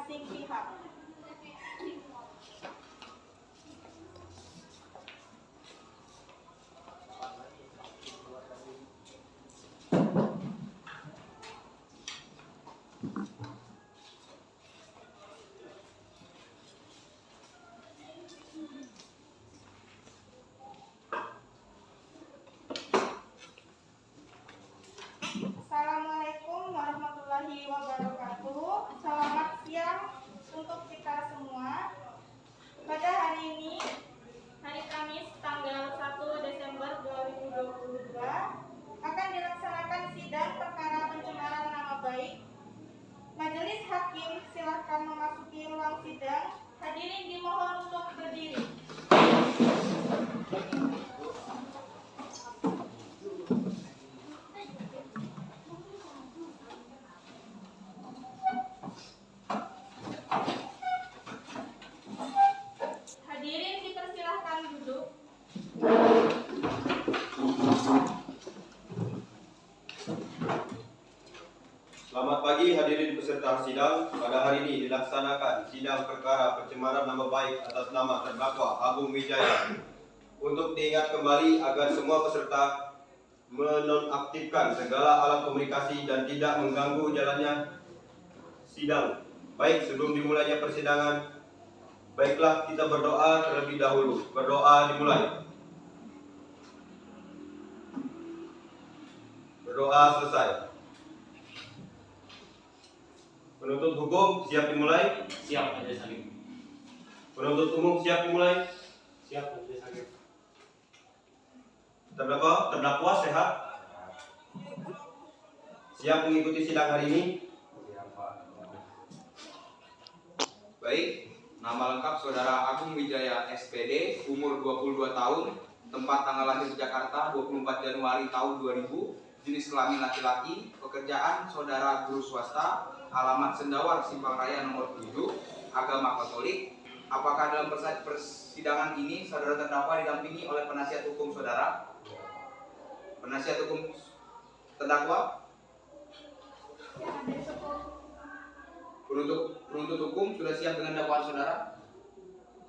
masing-masing pihak. Assalamualaikum warahmatullahi wabarakatuh. Selamat siang untuk kita semua. Pada hari ini, hari Kamis tanggal 1 Desember 2022, akan dilaksanakan sidang perkara pencemaran nama baik. Majelis Hakim silakan memasuki ruang sidang. Hadirin dimohon untuk berdiri. Hadirin dipersilahkan duduk. Selamat pagi hadirin peserta sidang. Pada hari ini dilaksanakan sidang perkara pencemaran nama baik atas nama terdakwa Agung Wijaya. Untuk diingat kembali agar semua peserta menonaktifkan segala alat komunikasi dan tidak mengganggu jalannya sidang. Baik, sebelum dimulainya persidangan, baiklah kita berdoa terlebih dahulu. Berdoa dimulai. Berdoa selesai. Penuntut hukum siap dimulai? Siap, Majelis Hakim. Penuntut umum siap dimulai? Siap, Majelis Hakim. Terdakwa sehat? Siap mengikuti sidang hari ini? Siap, Pak. Baik, nama lengkap Saudara Agung Wijaya SPD, umur 22 tahun, tempat tanggal lahir Jakarta 24 Januari tahun 2000, jenis kelamin laki-laki, pekerjaan Saudara guru swasta, alamat Sendawar Simpang Raya nomor 7, agama Katolik. Apakah dalam persidangan ini Saudara terdakwa didampingi oleh penasihat hukum Saudara? Penasihat hukum terdakwa? Penuntut hukum sudah siap dengan dakwaan Saudara?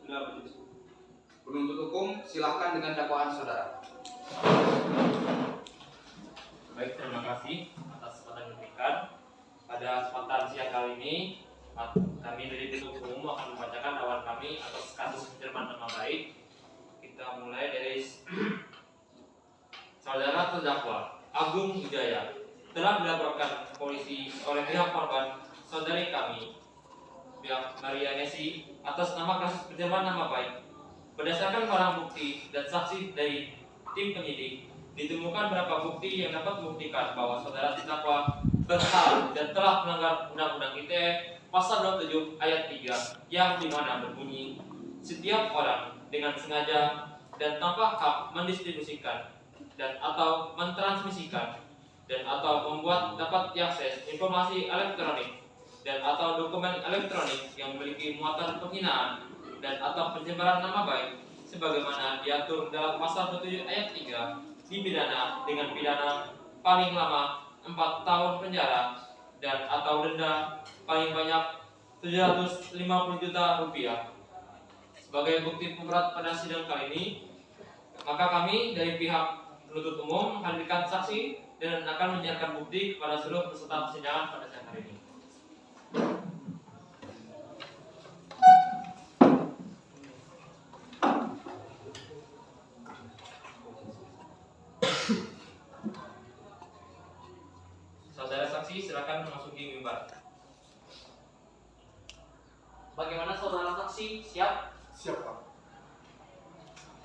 Sudah, Majelis. Penuntut hukum silakan dengan dakwaan Saudara. Baik, terima kasih atas kesempatan yang diberikan. Pada kesempatan siang kali ini, kami dari penuntut umum akan membacakan dakwaan kami atas kasus pencemaran nama baik. Kita mulai dari Saudara terdakwa Agung Wijaya telah dilaporkan ke polisi oleh pihak korban, saudari kami, pihak Maria Nesi, atas nama kasus pencemaran nama baik. Berdasarkan barang bukti dan saksi dari tim penyidik, ditemukan beberapa bukti yang dapat membuktikan bahwa saudara terdakwa bersalah dan telah melanggar Undang-Undang ITE Pasal 27 Ayat 3 yang dimana berbunyi, setiap orang dengan sengaja dan tanpa hak mendistribusikan dan atau mentransmisikan dan atau membuat dapat diakses informasi elektronik dan atau dokumen elektronik yang memiliki muatan penghinaan dan atau pencemaran nama baik sebagaimana diatur dalam Pasal 27 Ayat 3 dipidana dengan pidana paling lama 4 tahun penjara dan atau denda paling banyak 750 juta rupiah. Sebagai bukti pemberat pada sidang kali ini, maka kami dari pihak penuntut umum menghadirkan saksi dan akan menyiapkan bukti kepada seluruh peserta persidangan pada siang hari ini. Saudara saksi silakan memasuki mimbar. Bagaimana saudara saksi? Siap? Siap, Pak.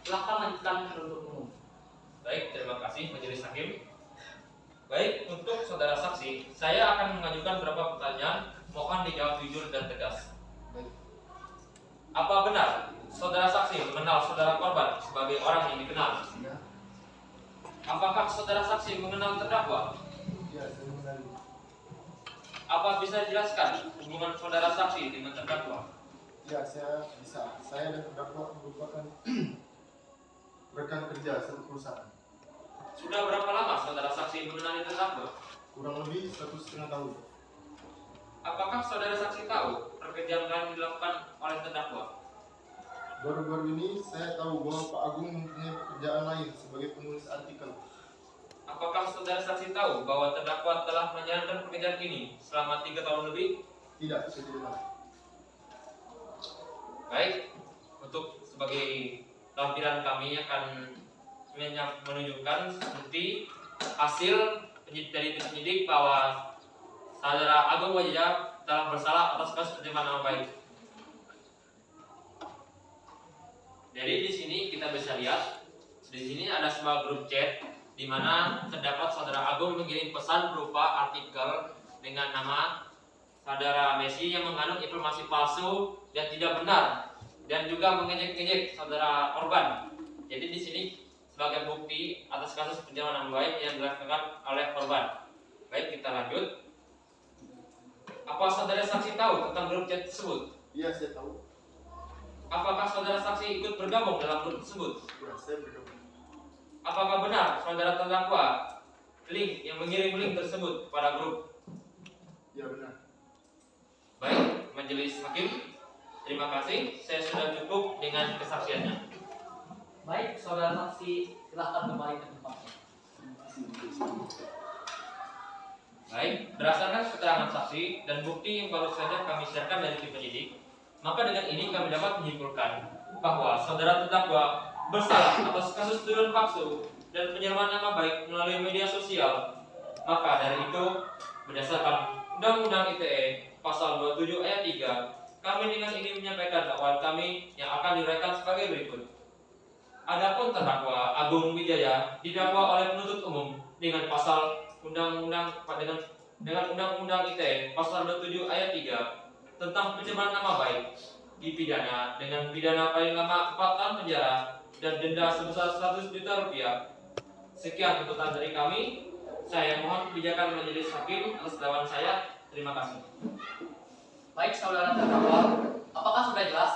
Silakan lanjutkan penuntut umum. Baik, terima kasih Majelis Hakim. Baik, untuk saudara saksi, saya akan mengajukan beberapa pertanyaan. Mohon dijawab jujur dan tegas. Baik. Apa benar saudara saksi mengenal saudara korban sebagai orang yang dikenal? Ya. Apakah saudara saksi mengenal terdakwa? Ya, saya mengenali. Apa bisa dijelaskan hubungan saudara saksi dengan terdakwa? Ya, saya bisa. Saya dan terdakwa merupakan rekan kerja satu perusahaan. Sudah berapa lama saudara saksi mengenali terdakwa? Kurang lebih 1,5 tahun. Apakah saudara saksi tahu pekerjaan yang dilakukan oleh terdakwa? Baru-baru ini saya tahu bahwa Pak Agung mempunyai pekerjaan lain sebagai penulis artikel. Apakah saudara saksi tahu bahwa terdakwa telah menjalankan pekerjaan ini selama 3 tahun lebih? Tidak, saya tidak tahu. Baik, untuk sebagai tampilan kami akan menunjukkan bukti hasil dari penyidik bahwa saudara Agung Wijaya telah bersalah atas kasus pencemaran nama baik. Jadi di sini kita bisa lihat, di sini ada sebuah grup chat di mana terdapat saudara Agung mengirim pesan berupa artikel dengan nama saudara Messi yang mengandung informasi palsu dan tidak benar dan juga mengejek-ejek saudara korban. Jadi di sini sebagai bukti atas kasus pencemaran nama baik yang dilakukan oleh korban. Baik, kita lanjut. Apa saudara saksi tahu tentang grup chat tersebut? Iya, saya tahu. Apakah saudara saksi ikut bergabung dalam grup tersebut? Ya, saya bergabung. Apakah benar saudara terdakwa link yang mengirim link tersebut pada grup? Ya, benar. Baik, majelis hakim, terima kasih. Saya sudah cukup dengan kesaksiannya. Baik, saudara saksi, silahkan kembali ke tempatnya. Baik, berdasarkan keterangan saksi dan bukti yang baru saja kami siarkan dari tim penyidik, maka dengan ini kami dapat menyimpulkan bahwa saudara terdakwa bersalah atas kasus tuduhan palsu dan penyiraman nama baik melalui media sosial. Maka dari itu, berdasarkan Undang-Undang ITE Pasal 27 Ayat 3, kami dengan ini menyampaikan dakwaan kami yang akan diuraikan sebagai berikut. Adapun terdakwa Agung Wijaya didakwa oleh penuntut umum dengan pasal Undang-Undang dengan Undang-Undang ITE Pasal 27 Ayat 3 tentang pencemaran nama baik dipidana dengan pidana paling lama 4 tahun penjara dan denda sebesar 100 juta rupiah. Sekian tuntutan dari kami. Saya mohon kebijakan majelis hakim atas dakwaan saya. Terima kasih. Baik, saudara terdakwa, apakah sudah jelas?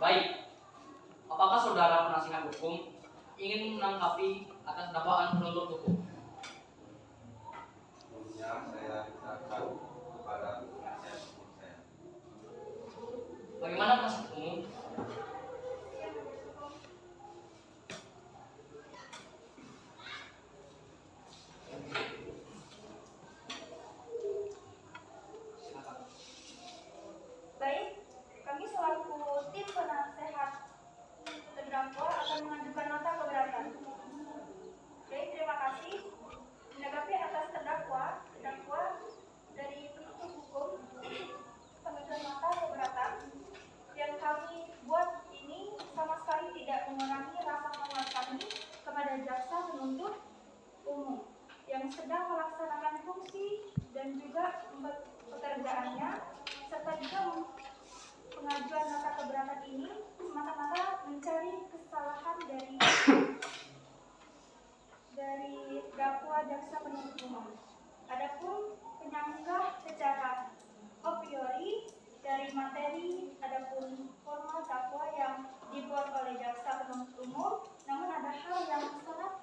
Baik, apakah saudara penasihat hukum ingin menanggapi atas dakwaan penuntut hukum? Sebelumnya saya serahkan kepada penasihat hukum saya. Bagaimana penasihat umum? Baik, kami selaku tim penasehat terdakwa akan mengajukan nota keberatan. Baik, terima kasih. Menanggapi atas terdakwa dari penuntut hukum pengajuan nota keberatan yang kami buat ini sama sekali tidak mengurangi rasa hormat kami kepada jaksa penuntut umum yang sedang melaksanakan fungsi dan juga pekerjaannya, serta juga pengajuan nota keberatan ini semata-mata mencari kesalahan dari dakwa jaksa penuntut umum. Adapun penyanggah secara a priori dari materi adapun formal dakwa yang dibuat oleh jaksa penuntut umum, namun ada hal yang sangat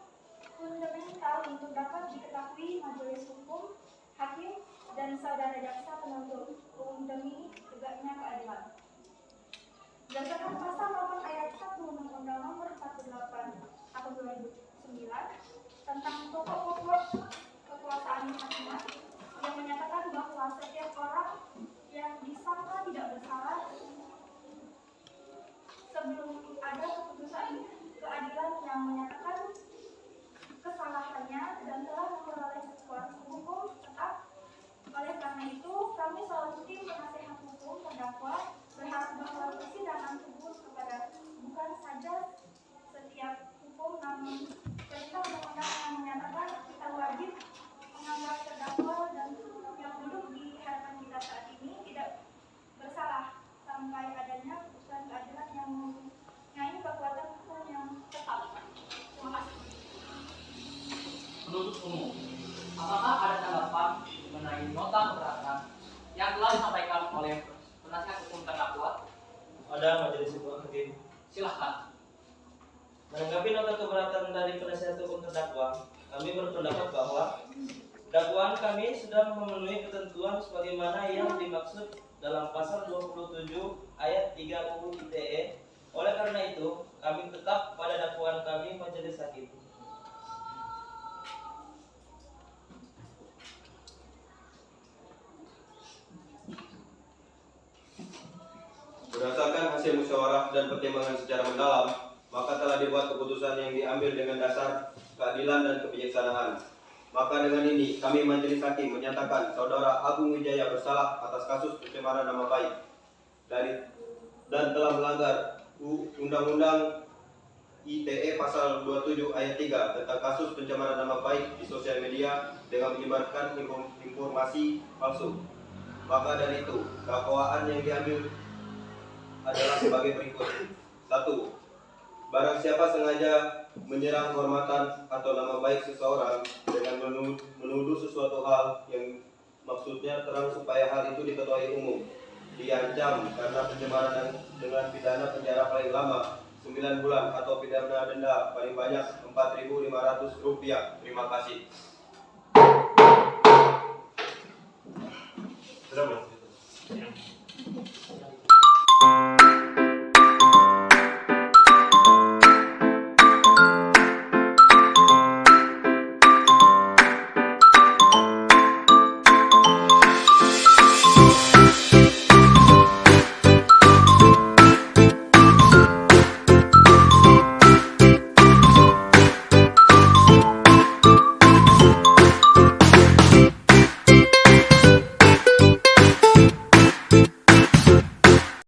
fundamental untuk dapat diketahui majelis hukum, hakim, dan saudara jaksa penuntut umum demi tegaknya keadilan. Berdasarkan pasal 8 ayat 1 Undang-Undang Nomor 48 Tahun 2009 tentang pokok-pokok kekuasaan kehakiman yang menyatakan bahwa setiap orang yang disangka tidak bersalah sebelum ada keputusan keadilan yang menyatakan kesalahannya dan telah memperoleh kuasa hukum tetap. Oleh karena itu, kami selalu tim penasehat hukum terdakwa berharap bahwa persidangan tersebut kepada bukan saja setiap hukum, namun perintah undang-undang yang menyatakan kita wajib menganggap terdakwa dan yang duduk di hadapan kita saat ini tidak bersalah sampai adanya putusan keadilan yang mempunyai kekuatan hukum yang tetap. Terima kasih. Penuntut umum, apakah ada tanggapan mengenai nota keberatan yang telah disampaikan oleh penasihat hukum terdakwa? Ada majelis hakim. Silahkan. Menanggapi nota keberatan dari penasihat hukum terdakwa, kami berpendapat bahwa Dakwaan kami sudah memenuhi ketentuan sebagaimana yang dimaksud dalam pasal 27 ayat 3 UU ITE. Oleh karena itu, kami tetap pada dakwaan kami majelis hakim. Berdasarkan hasil musyawarah dan pertimbangan secara mendalam, maka telah dibuat keputusan yang diambil dengan dasar keadilan dan kebijaksanaan. Maka dengan ini kami majelis hakim menyatakan saudara Agung Wijaya bersalah atas kasus pencemaran nama baik dan telah melanggar Undang-Undang ITE pasal 27 ayat 3 tentang kasus pencemaran nama baik di sosial media dengan menyebarkan informasi palsu. Maka dari itu, dakwaan yang diambil adalah sebagai berikut. 1. Barang siapa sengaja menyerang kehormatan atau nama baik seseorang dengan menuduh sesuatu hal yang maksudnya terang supaya hal itu diketahui umum, diancam karena pencemaran dengan pidana penjara paling lama 9 bulan atau pidana denda paling banyak Rp4.500. Terima kasih. Sudah belum?